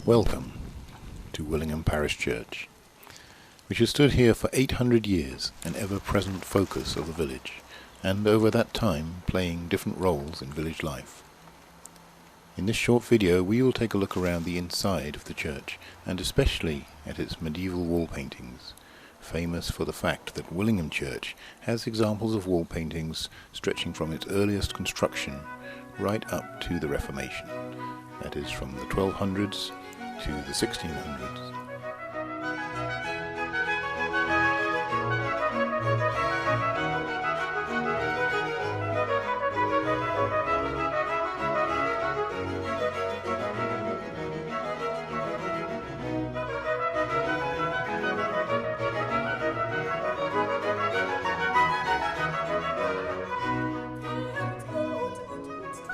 Welcome to Willingham Parish Church, which has stood here for 800 years, an ever-present focus of the village, and over that time playing different roles in village life. In this short video we will take a look around the inside of the church, and especially at its medieval wall paintings, famous for the fact that Willingham Church has examples of wall paintings stretching from its earliest construction right up to the Reformation, that is from the 1200s to the 1600s.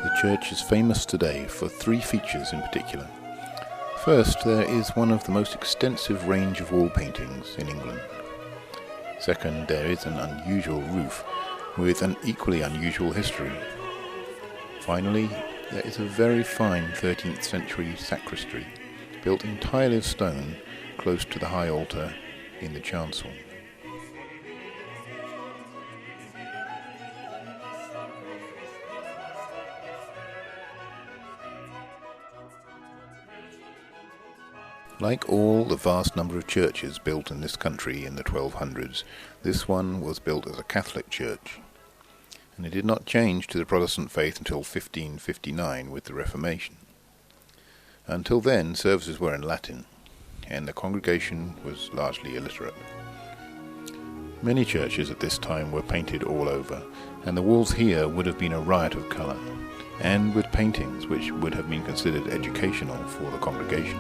The church is famous today for three features in particular. First, there is one of the most extensive range of wall paintings in England. Second, there is an unusual roof with an equally unusual history. Finally, there is a very fine 13th century sacristy, built entirely of stone, close to the high altar in the chancel. Like all the vast number of churches built in this country in the 1200s, this one was built as a Catholic church, and it did not change to the Protestant faith until 1559 with the Reformation. Until then, services were in Latin, and the congregation was largely illiterate. Many churches at this time were painted all over, and the walls here would have been a riot of colour, and with paintings which would have been considered educational for the congregation.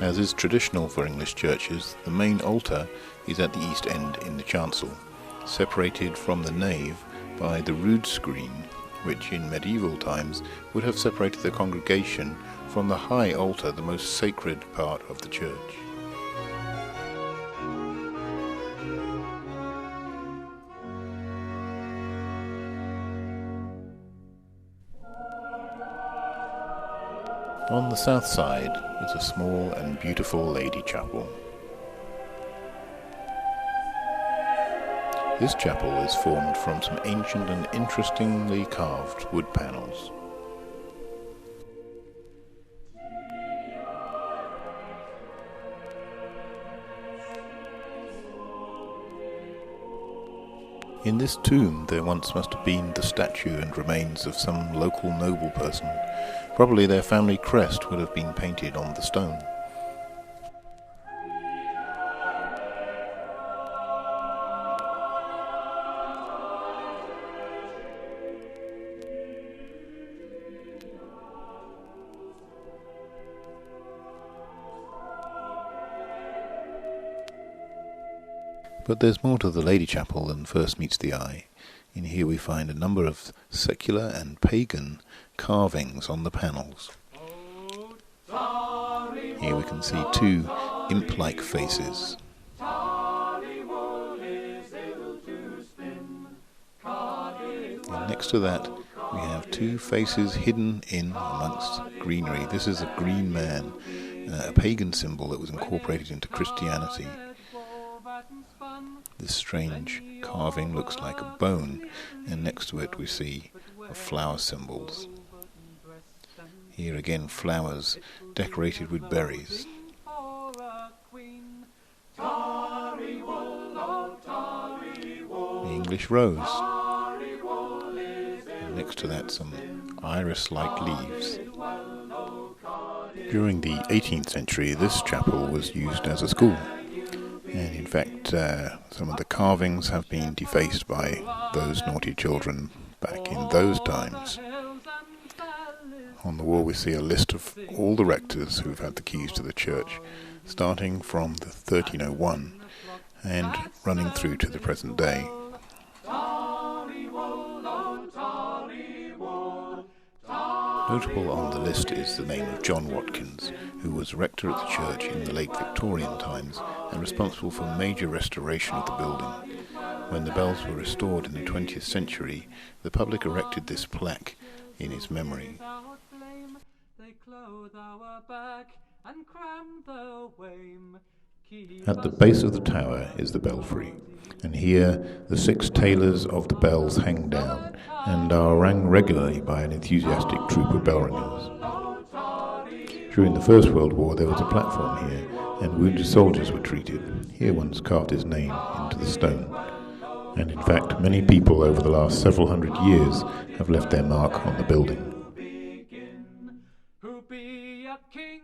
As is traditional for English churches, the main altar is at the east end in the chancel, separated from the nave by the rood screen, which in medieval times would have separated the congregation from the high altar, the most sacred part of the church. On the south side is a small and beautiful lady chapel. This chapel is formed from some ancient and interestingly carved wood panels. In this tomb there once must have been the statue and remains of some local noble person. Probably their family crest would have been painted on the stone. But there's more to the Lady Chapel than first meets the eye. In here we find a number of secular and pagan carvings on the panels. Here we can see two imp-like faces. And next to that we have two faces hidden in amongst greenery. This is a green man, a pagan symbol that was incorporated into Christianity. This strange carving looks like a bone, and next to it we see flower symbols. Here again flowers decorated with berries. The English rose. And next to that some iris-like leaves. During the 18th century this chapel was used as a school. And in fact, some of the carvings have been defaced by those naughty children back in those times. On the wall we see a list of all the rectors who've had the keys to the church, starting from the 1301 and running through to the present day. Notable on the list is the name of John Watkins, who was rector at the church in the late Victorian times and responsible for major restoration of the building. When the bells were restored in the 20th century, the public erected this plaque in his memory. At the base of the tower is the belfry, and here the 6 tailors of the bells hang down and are rang regularly by an enthusiastic troop of bell ringers. During the First World War there was a platform here, and wounded soldiers were treated. Here one's carved his name into the stone, and in fact many people over the last several hundred years have left their mark on the building. Who be a king,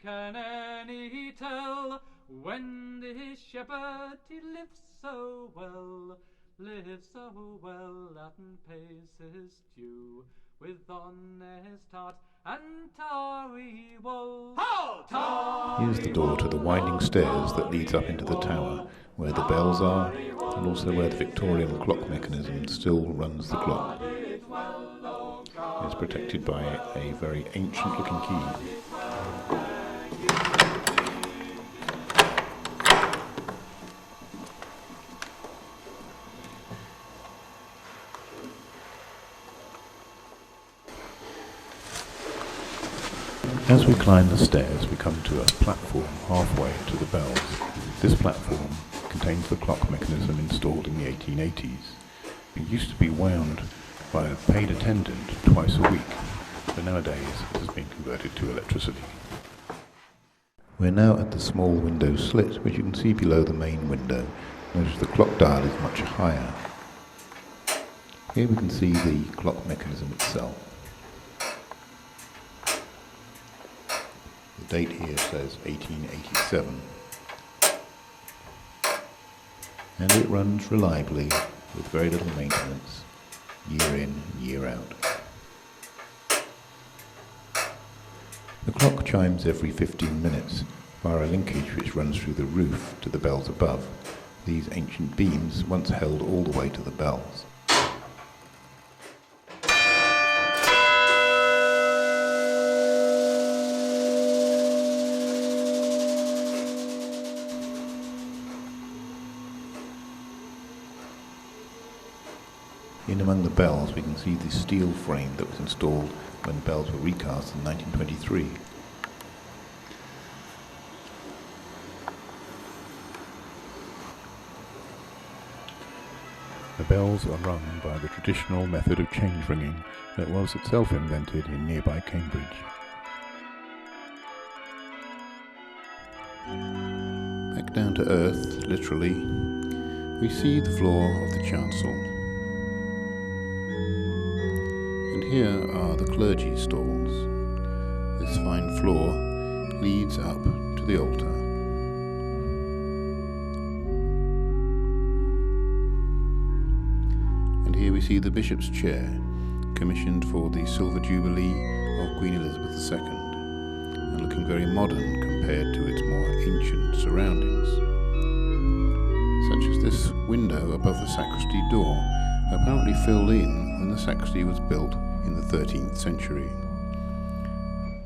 can any tell? When this shepherd he lives so well that and pays his due with honest heart and tarry wool. Here's the door to the winding stairs that leads up into the tower, where the bells are, and also where the Victorian clock mechanism still runs the clock. It's protected by a very ancient-looking key. As we climb the stairs, we come to a platform halfway to the bells. This platform contains the clock mechanism installed in the 1880s. It used to be wound by a paid attendant twice a week, but nowadays it has been converted to electricity. We're now at the small window slit, which you can see below the main window. Notice the clock dial is much higher. Here we can see the clock mechanism itself. The date here says 1887, and it runs reliably with very little maintenance, year in and year out. The clock chimes every 15 minutes via a linkage which runs through the roof to the bells above. These ancient beams once held all the way to the bells. In among the bells we can see the steel frame that was installed when the bells were recast in 1923. The bells are rung by the traditional method of change ringing that was itself invented in nearby Cambridge. Back down to earth, literally, we see the floor of the chancel. And here are the clergy stalls. This fine floor leads up to the altar. And here we see the bishop's chair, commissioned for the Silver Jubilee of Queen Elizabeth II, and looking very modern compared to its more ancient surroundings. Such as this window above the sacristy door, apparently filled in when the sacristy was built in the 13th century.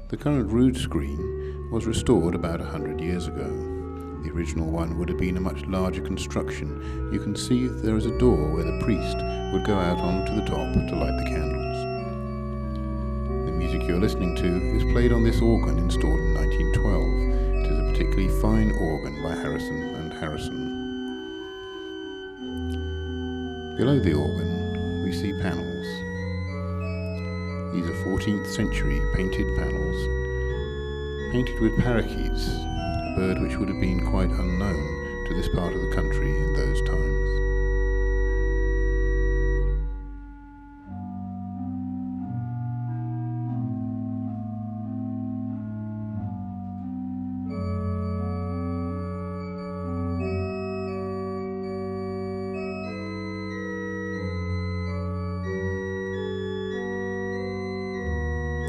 The current rood screen was restored about 100 years ago. The original one would have been a much larger construction. You can see there is a door where the priest would go out onto the top to light the candles. The music you're listening to is played on this organ installed in 1912. It is a particularly fine organ by Harrison and Harrison. Below the organ we see panels. These are 14th century painted panels, painted with parakeets, a bird which would have been quite unknown to this part of the country in those times.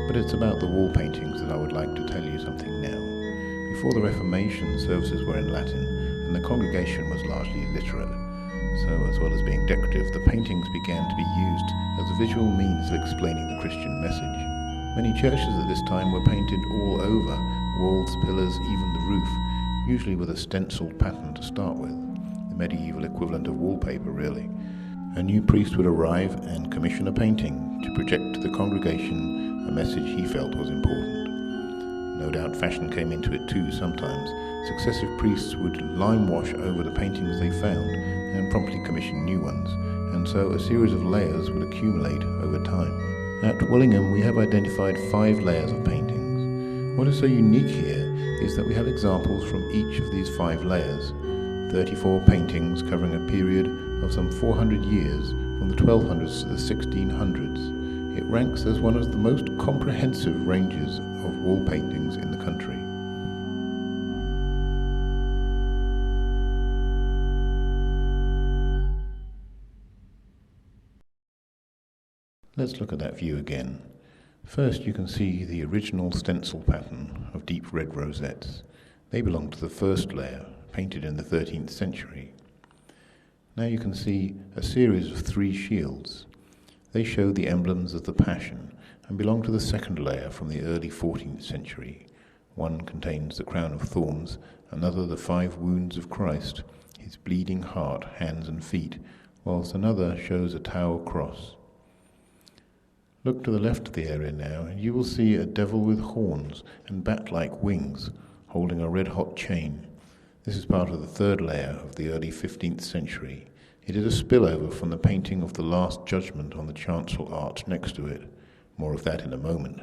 But it's about the wall paintings that I would like to tell you something now. Before the Reformation, services were in Latin, and the congregation was largely literate. So, as well as being decorative, the paintings began to be used as a visual means of explaining the Christian message. Many churches at this time were painted all over, walls, pillars, even the roof, usually with a stenciled pattern to start with, the medieval equivalent of wallpaper really. A new priest would arrive and commission a painting to project to the congregation a message he felt was important. No doubt fashion came into it too sometimes. Successive priests would lime wash over the paintings they found and promptly commission new ones, and so a series of layers would accumulate over time. At Willingham we have identified 5 layers of paintings. What is so unique here is that we have examples from each of these 5 layers, 34 paintings covering a period of some 400 years from the 1200s to the 1600s. It ranks as one of the most comprehensive ranges of wall paintings in the country. Let's look at that view again. First you can see the original stencil pattern of deep red rosettes. They belong to the first layer, painted in the 13th century. Now you can see a series of 3 shields. They show the emblems of the Passion and belong to the second layer from the early 14th century. One contains the crown of thorns, another the 5 wounds of Christ, his bleeding heart, hands and feet, whilst another shows a Tower cross. Look to the left of the area now, and you will see a devil with horns and bat-like wings, holding a red-hot chain. This is part of the 3rd layer of the early 15th century. It is a spillover from the painting of the Last Judgment on the chancel arch next to it. More of that in a moment.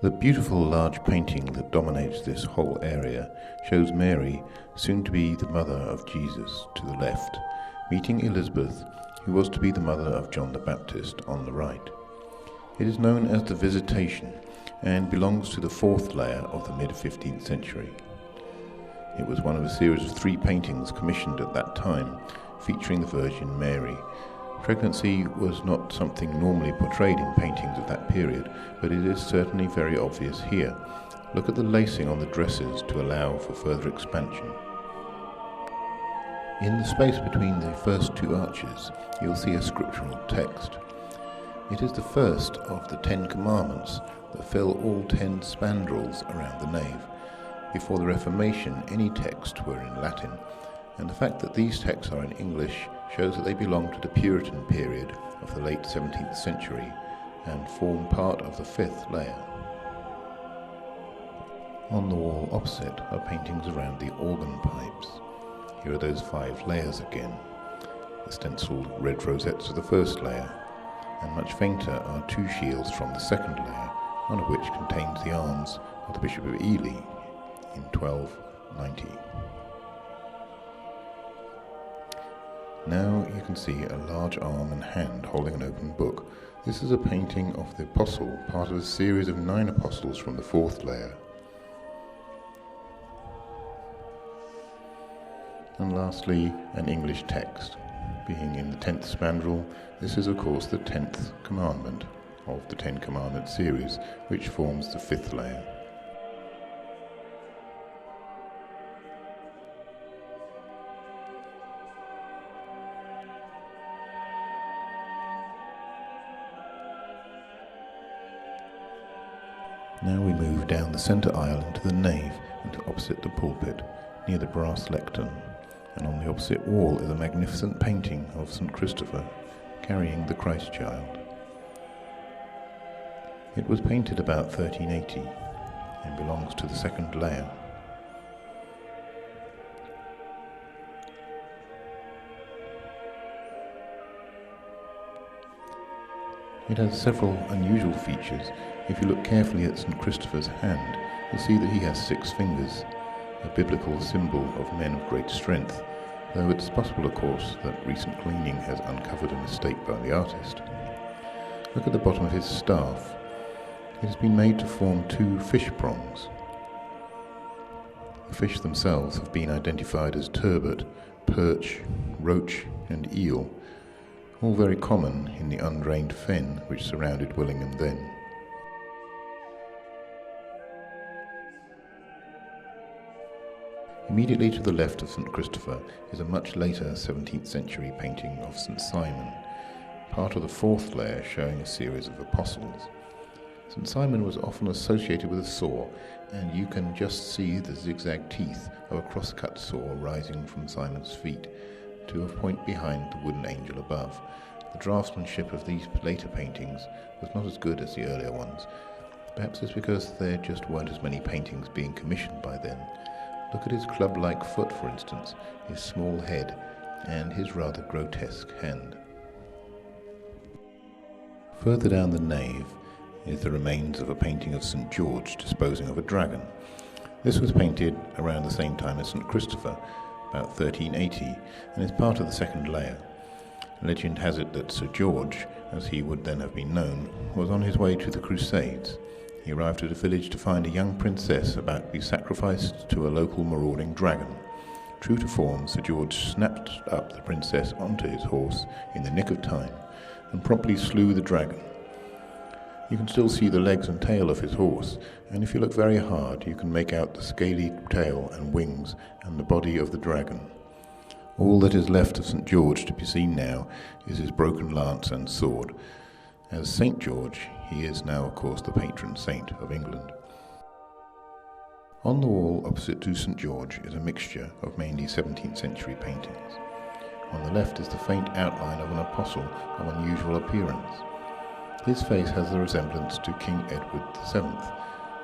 The beautiful large painting that dominates this whole area shows Mary, soon to be the mother of Jesus, to the left, meeting Elizabeth, who was to be the mother of John the Baptist, on the right. It is known as the Visitation and belongs to the 4th layer of the mid-15th century. It was one of a series of 3 paintings commissioned at that time, featuring the Virgin Mary. Pregnancy was not something normally portrayed in paintings of that period, but it is certainly very obvious here. Look at the lacing on the dresses to allow for further expansion. In the space between the first 2 arches, you'll see a scriptural text. It is the first of the 10 commandments that fill all 10 spandrels around the nave. Before the Reformation, any texts were in Latin, and the fact that these texts are in English shows that they belong to the Puritan period of the late 17th century and form part of the 5th layer. On the wall opposite are paintings around the organ pipes. Here are those 5 layers again. The stenciled red rosettes of the first layer, and much fainter are 2 shields from the second layer, one of which contains the arms of the Bishop of Ely in 1290. Now you can see a large arm and hand holding an open book. This is a painting of the Apostle, part of a series of 9 apostles from the 4th layer. And lastly, an English text. Being in the 10th spandrel, this is of course the 10th commandment of the 10 Commandment series, which forms the 5th layer. Now we move down the centre aisle into the nave and opposite the pulpit, near the brass lectern, and on the opposite wall is a magnificent painting of St. Christopher carrying the Christ child. It was painted about 1380 and belongs to the 2nd layer. It has several unusual features. If you look carefully at St. Christopher's hand, you'll see that he has 6 fingers, a biblical symbol of men of great strength, though it's possible, of course, that recent cleaning has uncovered a mistake by the artist. Look at the bottom of his staff. It has been made to form 2 fish prongs. The fish themselves have been identified as turbot, perch, roach and eel, all very common in the undrained fen which surrounded Willingham then. Immediately to the left of St Christopher is a much later 17th century painting of St Simon, part of the fourth layer showing a series of apostles. St Simon was often associated with a saw, and you can just see the zigzag teeth of a cross-cut saw rising from Simon's feet to a point behind the wooden angel above. The draftsmanship of these later paintings was not as good as the earlier ones. Perhaps it's because there just weren't as many paintings being commissioned by then. Look at his club-like foot, for instance, his small head, and his rather grotesque hand. Further down the nave is the remains of a painting of St George disposing of a dragon. This was painted around the same time as St Christopher, about 1380, and is part of the second layer. Legend has it that Sir George, as he would then have been known, was on his way to the Crusades. He arrived at a village to find a young princess about to be sacrificed to a local marauding dragon. True to form, Sir George snapped up the princess onto his horse in the nick of time and promptly slew the dragon. You can still see the legs and tail of his horse, and if you look very hard you can make out the scaly tail and wings and the body of the dragon. All that is left of St George to be seen now is his broken lance and sword. As St George, he is now, of course, the patron saint of England. On the wall opposite to St George is a mixture of mainly 17th century paintings. On the left is the faint outline of an apostle of unusual appearance. His face has a resemblance to King Edward VII,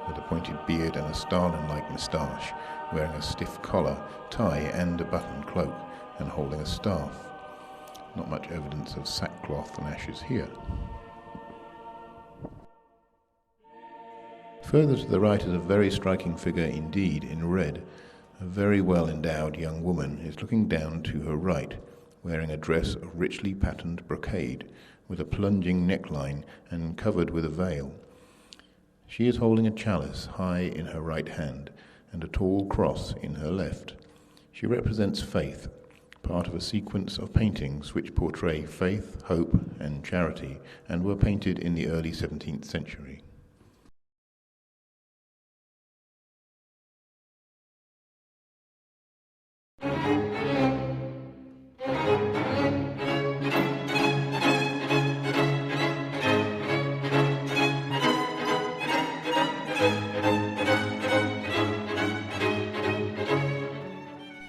with a pointed beard and a Stalin-like moustache, wearing a stiff collar, tie and a buttoned cloak, and holding a staff. Not much evidence of sackcloth and ashes here. Further to the right is a very striking figure indeed in red. A very well endowed young woman is looking down to her right, wearing a dress of richly patterned brocade, with a plunging neckline and covered with a veil. She is holding a chalice high in her right hand and a tall cross in her left. She represents faith, part of a sequence of paintings which portray faith, hope and charity, and were painted in the early 17th century.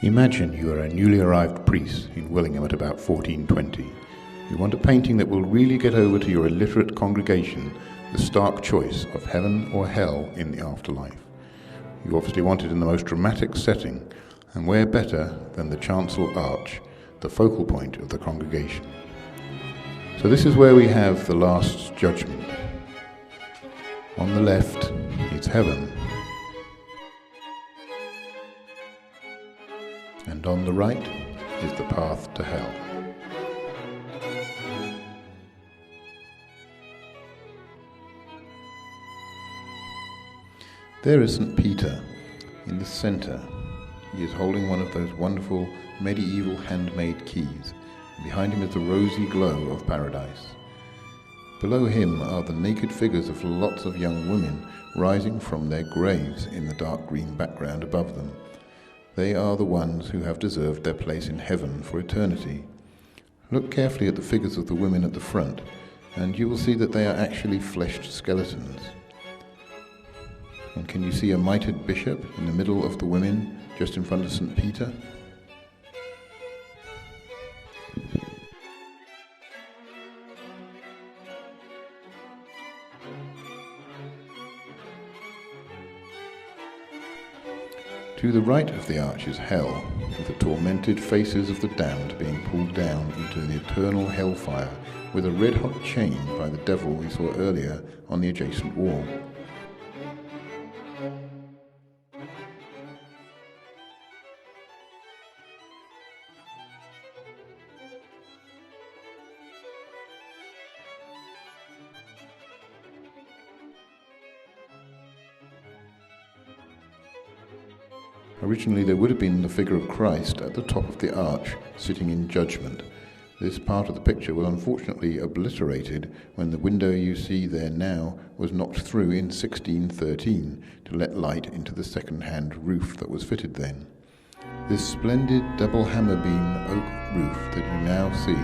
Imagine you are a newly arrived priest in Willingham at about 1420. You want a painting that will really get over to your illiterate congregation the stark choice of heaven or hell in the afterlife. You obviously want it in the most dramatic setting, and where better than the chancel arch, the focal point of the congregation. So this is where we have the Last Judgment. On the left is heaven, and on the right is the path to hell. There is St. Peter in the centre. He is holding one of those wonderful medieval handmade keys. Behind him is the rosy glow of paradise. Below him are the naked figures of lots of young women rising from their graves in the dark green background above them. They are the ones who have deserved their place in heaven for eternity. Look carefully at the figures of the women at the front, and you will see that they are actually fleshed skeletons. And can you see a mitred bishop in the middle of the women, just in front of St. Peter? To the right of the arch is hell, with the tormented faces of the damned being pulled down into the eternal hellfire with a red-hot chain by the devil we saw earlier on the adjacent wall. Originally there would have been the figure of Christ at the top of the arch, sitting in judgment, This part of the picture was unfortunately obliterated when the window you see there now was knocked through in 1613 to let light into the second-hand roof that was fitted then. This splendid double hammer beam oak roof that you now see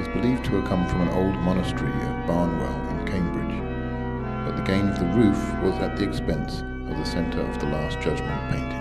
is believed to have come from an old monastery at Barnwell in Cambridge, but the gain of the roof was at the expense of the centre of the Last Judgment painting.